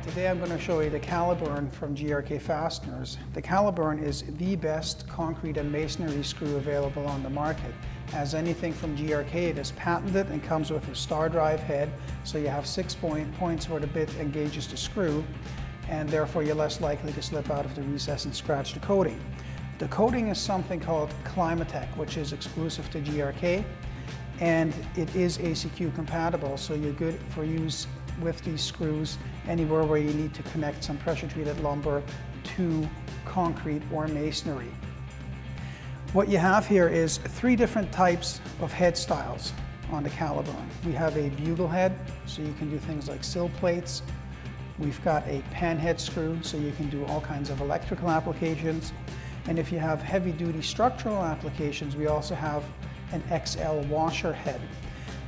Today I'm going to show you the Caliburn from GRK Fasteners. The Caliburn is the best concrete and masonry screw available on the market. As anything from GRK, it is patented and comes with a star drive head, so you have 6 points where the bit engages the screw, and therefore you're less likely to slip out of the recess and scratch the coating. The coating is something called Climatek, which is exclusive to GRK, and it is ACQ compatible, so you're good for use with these screws anywhere where you need to connect some pressure treated lumber to concrete or masonry. What you have here is 3 different types of head styles on the Caliburn. We have a bugle head, so you can do things like sill plates. We've got a pan head screw, so you can do all kinds of electrical applications. And if you have heavy duty structural applications, we also have an XL washer head.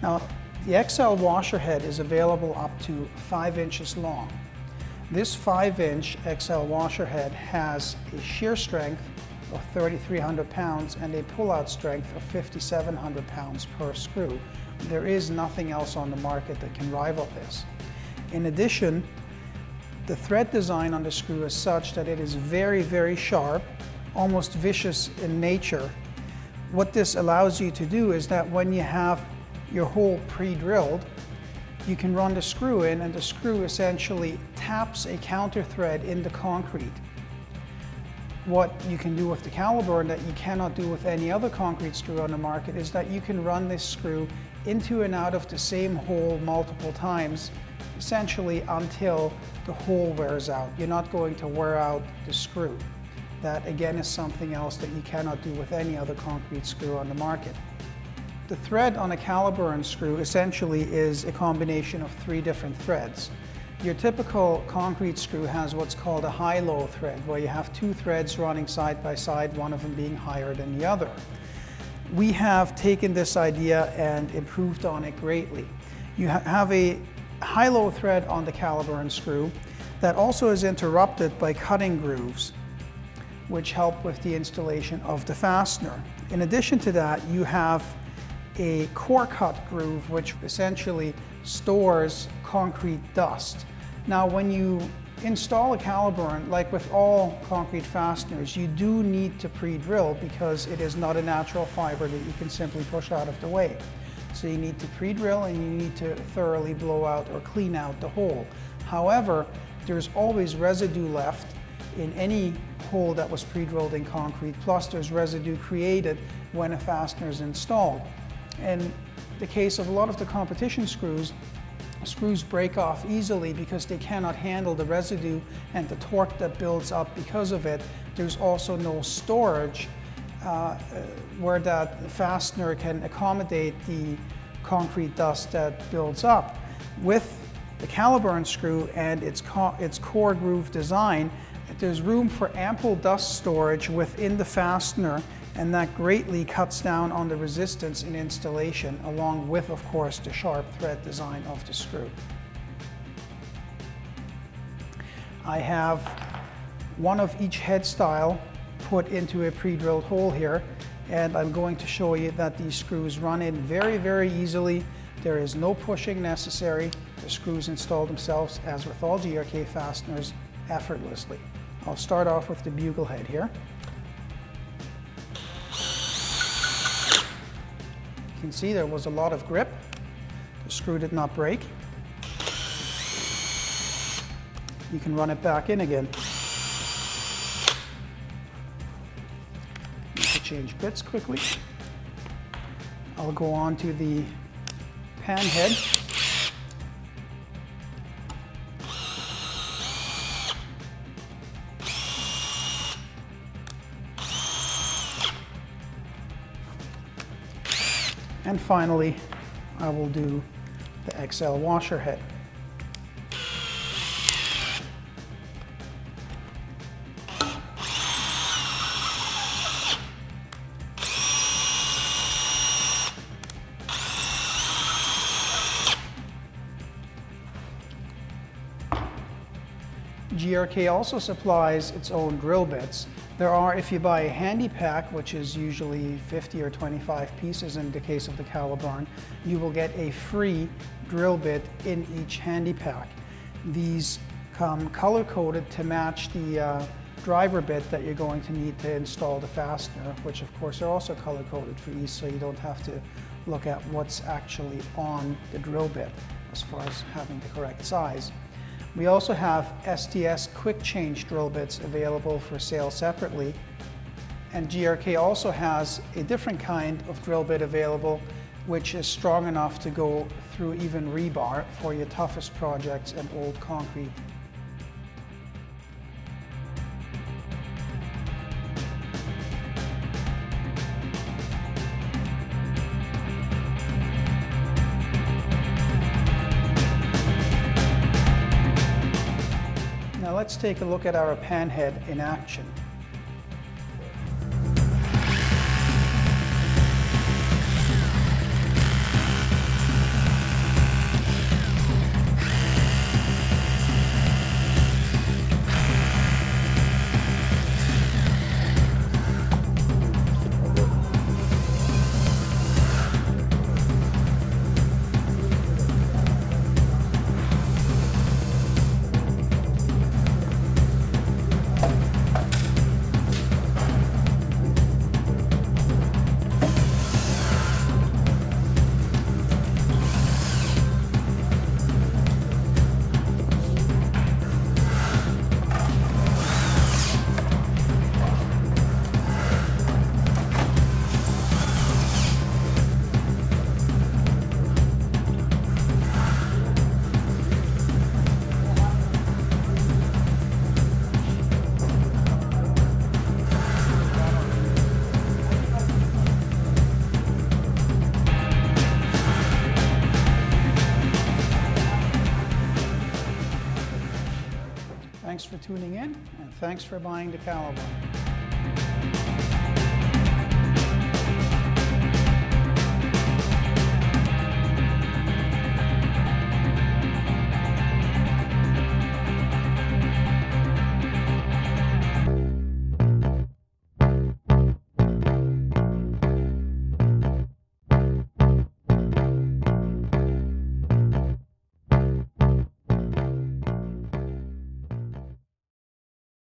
Now, the XL washer head is available up to 5 inches long. This 5-inch XL washer head has a shear strength of 3,300 pounds and a pull-out strength of 5,700 pounds per screw. There is nothing else on the market that can rival this. In addition, the thread design on the screw is such that it is very, very sharp, almost vicious in nature. What this allows you to do is that when you have your hole pre-drilled, you can run the screw in, and the screw essentially taps a counter thread in the concrete. What you can do with the Caliburn that you cannot do with any other concrete screw on the market is that you can run this screw into and out of the same hole multiple times, essentially until the hole wears out. You're not going to wear out the screw. That again is something else that you cannot do with any other concrete screw on the market. The thread on a Caliburn screw essentially is a combination of 3 different threads. Your typical concrete screw has what's called a high-low thread, where you have 2 threads running side by side, one of them being higher than the other. We have taken this idea and improved on it greatly. You have a high-low thread on the Caliburn screw that also is interrupted by cutting grooves, which help with the installation of the fastener. In addition to that, you have a core cut groove, which essentially stores concrete dust. Now, when you install a Caliburn, like with all concrete fasteners, you do need to pre-drill because it is not a natural fiber that you can simply push out of the way. So you need to pre-drill and you need to thoroughly blow out or clean out the hole. However, there's always residue left in any hole that was pre-drilled in concrete, plus there's residue created when a fastener is installed. In the case of a lot of the competition screws break off easily because they cannot handle the residue and the torque that builds up because of it. There's also no storage where that fastener can accommodate the concrete dust that builds up. With the Caliburn screw and its core groove design, there's room for ample dust storage within the fastener, and that greatly cuts down on the resistance in installation, along with, of course, the sharp thread design of the screw. I have one of each head style put into a pre-drilled hole here, and I'm going to show you that these screws run in very, very easily. There is no pushing necessary. The screws install themselves, as with all GRK fasteners, effortlessly. I'll start off with the bugle head here. You can see there was a lot of grip. The screw did not break. You can run it back in again. Need to change bits quickly. I'll go on to the pan head. And finally, I will do the XL washer head. GRK also supplies its own drill bits. There are, if you buy a handy pack, which is usually 50 or 25 pieces in the case of the Caliburn, you will get a free drill bit in each handy pack. These come color-coded to match the driver bit that you're going to need to install the fastener, which of course are also color-coded for ease, so you don't have to look at what's actually on the drill bit as far as having the correct size. We also have STS quick change drill bits available for sale separately, and GRK also has a different kind of drill bit available which is strong enough to go through even rebar for your toughest projects and old concrete. Now let's take a look at our pan head in action. Thanks for tuning in, and thanks for buying the Caliburn.